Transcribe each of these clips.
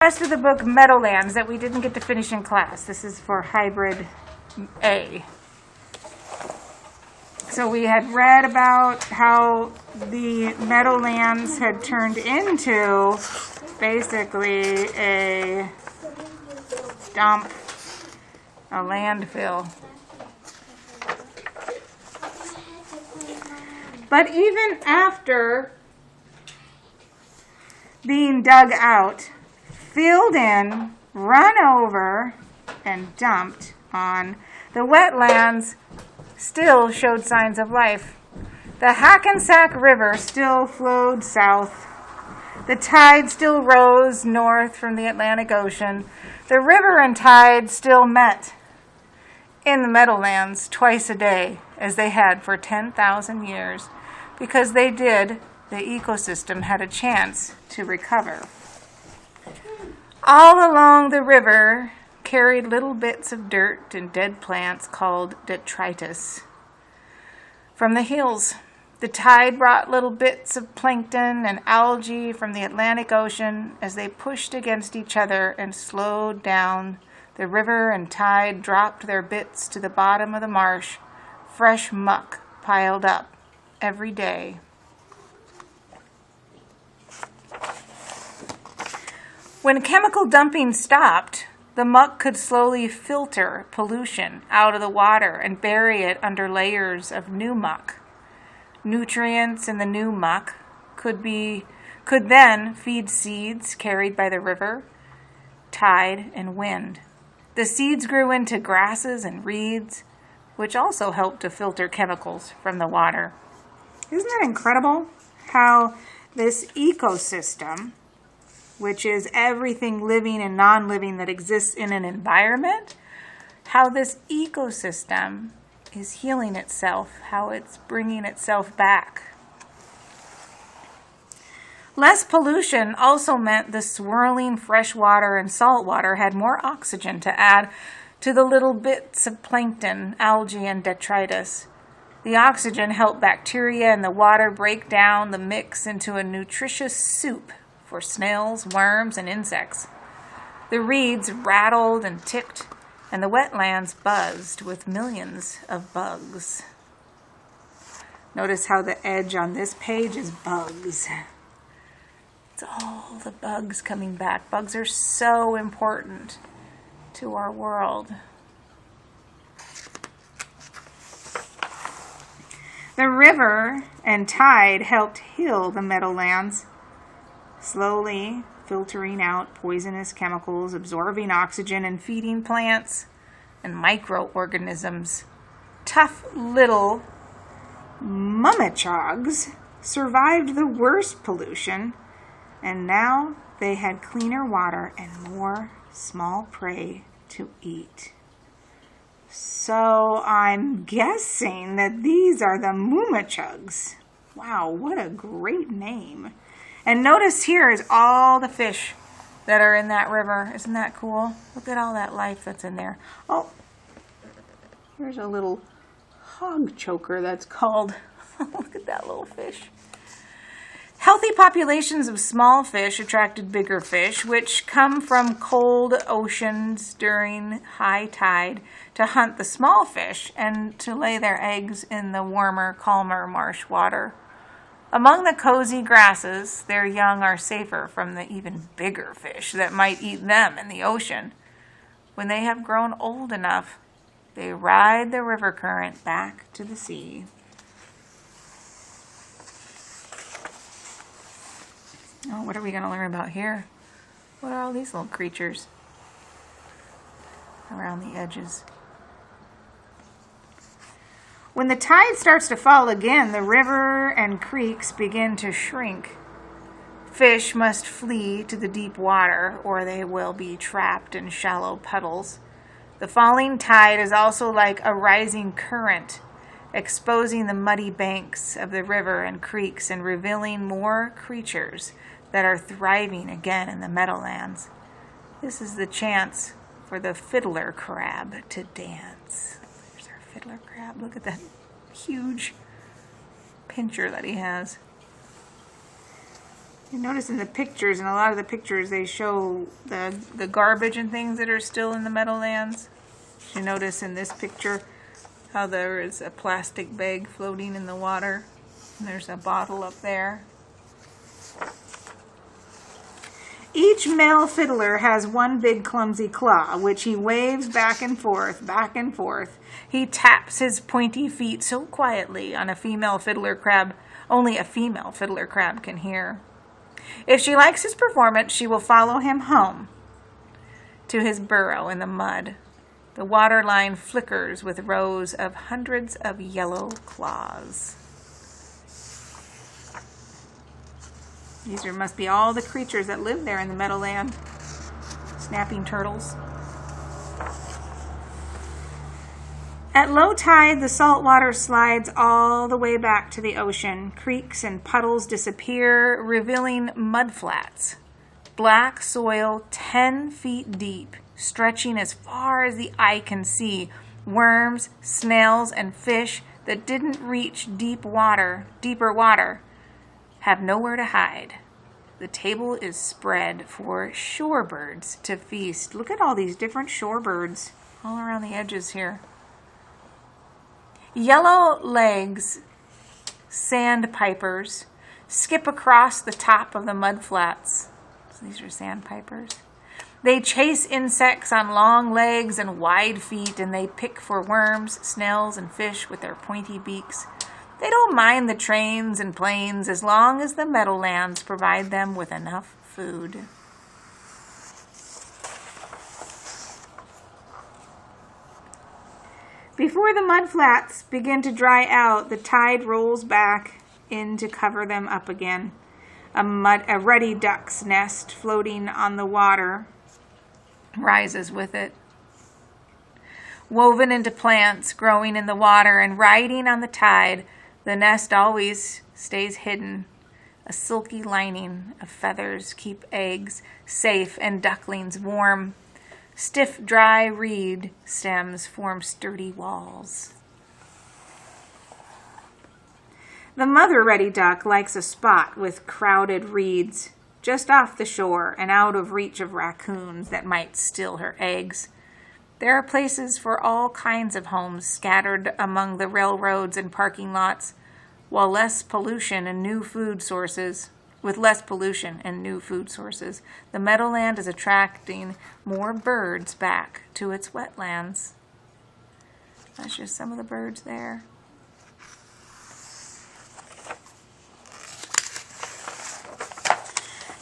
rest of the book, Meadowlands, that we didn't get to finish in class. This is for hybrid A. So we had read about how the Meadowlands had turned into basically a dump, a landfill. But even after being dug out, filled in, run over, and dumped on, the wetlands still showed signs of life. The Hackensack River still flowed south. The tide still rose north from the Atlantic Ocean. The river and tide still met in the Meadowlands twice a day, as they had for 10,000 years, because they did, the ecosystem had a chance to recover. All along the river carried little bits of dirt and dead plants called detritus. From the hills, the tide brought little bits of plankton and algae from the Atlantic Ocean as they pushed against each other and slowed down. The river and tide dropped their bits to the bottom of the marsh. Fresh muck piled up every day. When chemical dumping stopped, the muck could slowly filter pollution out of the water and bury it under layers of new muck. Nutrients in the new muck could then feed seeds carried by the river, tide, and wind. The seeds grew into grasses and reeds, which also helped to filter chemicals from the water. Isn't that incredible how this ecosystem, which is everything living and non-living that exists in an environment, how this ecosystem is healing itself, how it's bringing itself back. Less pollution also meant the swirling fresh water and salt water had more oxygen to add to the little bits of plankton, algae, and detritus. The oxygen helped bacteria in the water break down the mix into a nutritious soup for snails, worms, and insects. The reeds rattled and ticked, and the wetlands buzzed with millions of bugs. Notice how the edge on this page is bugs. It's all the bugs coming back. Bugs are so important to our world. The river and tide helped heal the Meadowlands, slowly filtering out poisonous chemicals, absorbing oxygen, and feeding plants and microorganisms. Tough little mummichogs survived the worst pollution, and now they had cleaner water and more small prey to eat. So I'm guessing that these are the Mummichugs. Wow, what a great name. And notice here is all the fish that are in that river. Isn't that cool? Look at all that life that's in there. Oh, here's a little hog choker that's called. Look at that little fish. Healthy populations of small fish attracted bigger fish, which come from cold oceans during high tide to hunt the small fish and to lay their eggs in the warmer, calmer marsh water. Among the cozy grasses, their young are safer from the even bigger fish that might eat them in the ocean. When they have grown old enough, they ride the river current back to the sea. Oh, what are we going to learn about here? What are all these little creatures around the edges? When the tide starts to fall again, the river and creeks begin to shrink. Fish must flee to the deep water, or they will be trapped in shallow puddles. The falling tide is also like a rising current, exposing the muddy banks of the river and creeks and revealing more creatures that are thriving again in the Meadowlands. This is the chance for the fiddler crab to dance. There's our fiddler crab. Look at that huge pincher that he has. You notice in the pictures, in a lot of the pictures, they show the garbage and things that are still in the Meadowlands. You notice in this picture how there is a plastic bag floating in the water. And there's a bottle up there. Each male fiddler has one big clumsy claw, which he waves back and forth, back and forth. He taps his pointy feet so quietly on a female fiddler crab, only a female fiddler crab can hear. If she likes his performance, she will follow him home to his burrow in the mud. The water line flickers with rows of hundreds of yellow claws. These must be all the creatures that live there in the Meadowland. Snapping turtles. At low tide, the salt water slides all the way back to the ocean. Creeks and puddles disappear, revealing mudflats. Black soil 10 feet deep, stretching as far as the eye can see. Worms, snails, and fish that didn't reach deeper water, have nowhere to hide. The table is spread for shorebirds to feast. Look at all these different shorebirds all around the edges here. Yellow legs, sandpipers, skip across the top of the mudflats. So these are sandpipers. They chase insects on long legs and wide feet, and they pick for worms, snails, and fish with their pointy beaks. They don't mind the trains and planes as long as the Meadowlands provide them with enough food. Before the mudflats begin to dry out, the tide rolls back in to cover them up again. A ruddy duck's nest floating on the water rises with it. Woven into plants growing in the water and riding on the tide, the nest always stays hidden. A silky lining of feathers keep eggs safe and ducklings warm. Stiff, dry reed stems form sturdy walls. The mother ruddy duck likes a spot with crowded reeds, just off the shore and out of reach of raccoons that might steal her eggs. There are places for all kinds of homes scattered among the railroads and parking lots, with less pollution and new food sources. The Meadowland is attracting more birds back to its wetlands. That's just some of the birds there.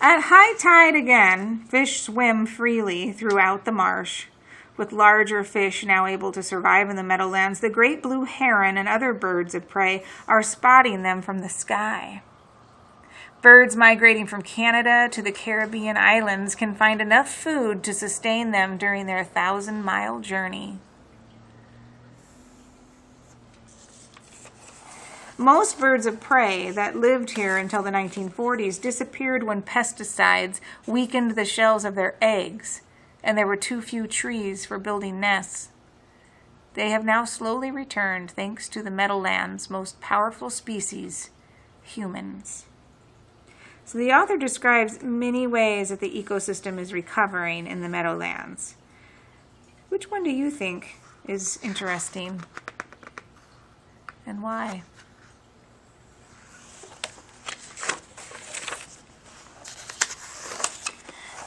At high tide again, fish swim freely throughout the marsh. With larger fish now able to survive in the Meadowlands, the great blue heron and other birds of prey are spotting them from the sky. Birds migrating from Canada to the Caribbean islands can find enough food to sustain them during their 1,000-mile journey. Most birds of prey that lived here until the 1940s disappeared when pesticides weakened the shells of their eggs, and there were too few trees for building nests. They have now slowly returned thanks to the Meadowland's most powerful species, humans. So the author describes many ways that the ecosystem is recovering in the Meadowlands. Which one do you think is interesting, and why?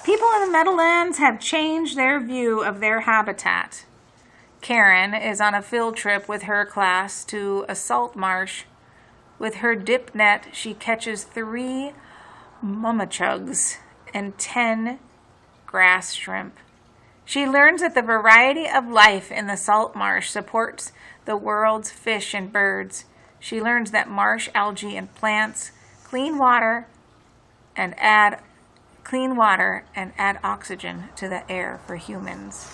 People in the Meadowlands have changed their view of their habitat. Karen is on a field trip with her class to a salt marsh. With her dip net, she catches 3 mummichugs and 10 grass shrimp. She learns that the variety of life in the salt marsh supports the world's fish and birds. She learns that marsh algae and plants clean water and add oxygen to the air for humans.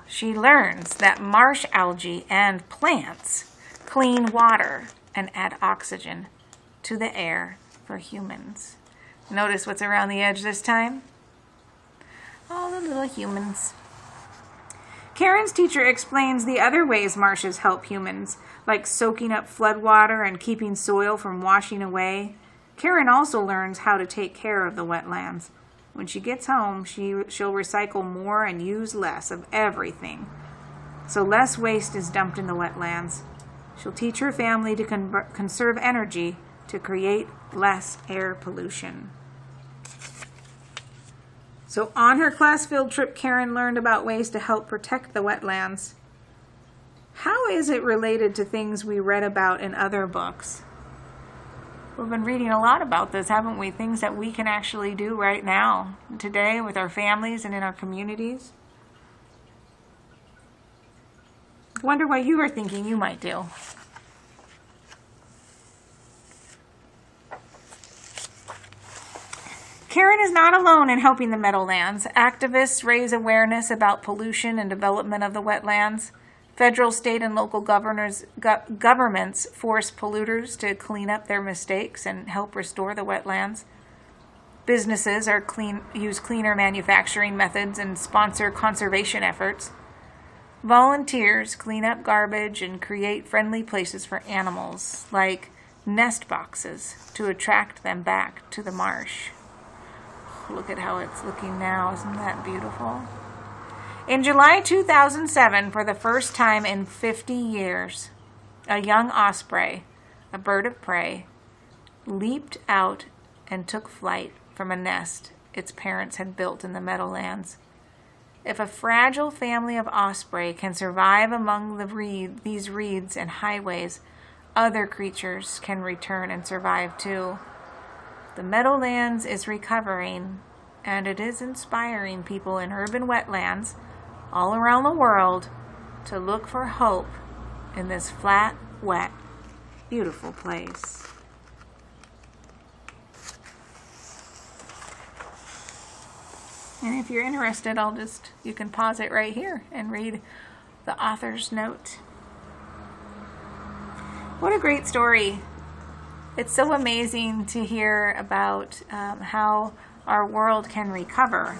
She learns that marsh algae and plants clean water and add oxygen to the air for humans. Notice what's around the edge this time? All the little humans. Karen's teacher explains the other ways marshes help humans, like soaking up floodwater and keeping soil from washing away. Karen also learns how to take care of the wetlands. When she gets home, she'll recycle more and use less of everything. So less waste is dumped in the wetlands. She'll teach her family to conserve energy to create less air pollution. So on her class field trip, Karen learned about ways to help protect the wetlands. How is it related to things we read about in other books? We've been reading a lot about this, haven't we? Things that we can actually do right now, today, with our families and in our communities. I wonder what you are thinking you might do. Karen is not alone in helping the Meadowlands. Activists raise awareness about pollution and development of the wetlands. Federal, state, and local governments force polluters to clean up their mistakes and help restore the wetlands. Businesses use cleaner manufacturing methods and sponsor conservation efforts. Volunteers clean up garbage and create friendly places for animals, like nest boxes, to attract them back to the marsh. Look at how it's looking now. Isn't that beautiful? In July 2007, for the first time in 50 years, a young osprey, a bird of prey, leaped out and took flight from a nest its parents had built in the Meadowlands. If a fragile family of osprey can survive among these reeds and highways, other creatures can return and survive too. The Meadowlands is recovering, and it is inspiring people in urban wetlands all around the world to look for hope in this flat, wet, beautiful place. And if you're interested, you can pause it right here and read the author's note. What a great story. It's so amazing to hear about how our world can recover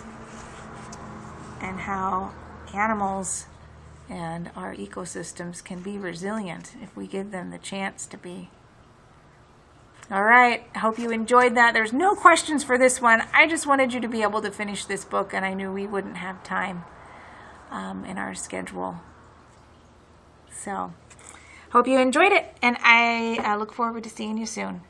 and how animals and our ecosystems can be resilient if we give them the chance to be. All right, I hope you enjoyed that. There's no questions for this one. I just wanted you to be able to finish this book, and I knew we wouldn't have time in our schedule. So, hope you enjoyed it, and I look forward to seeing you soon.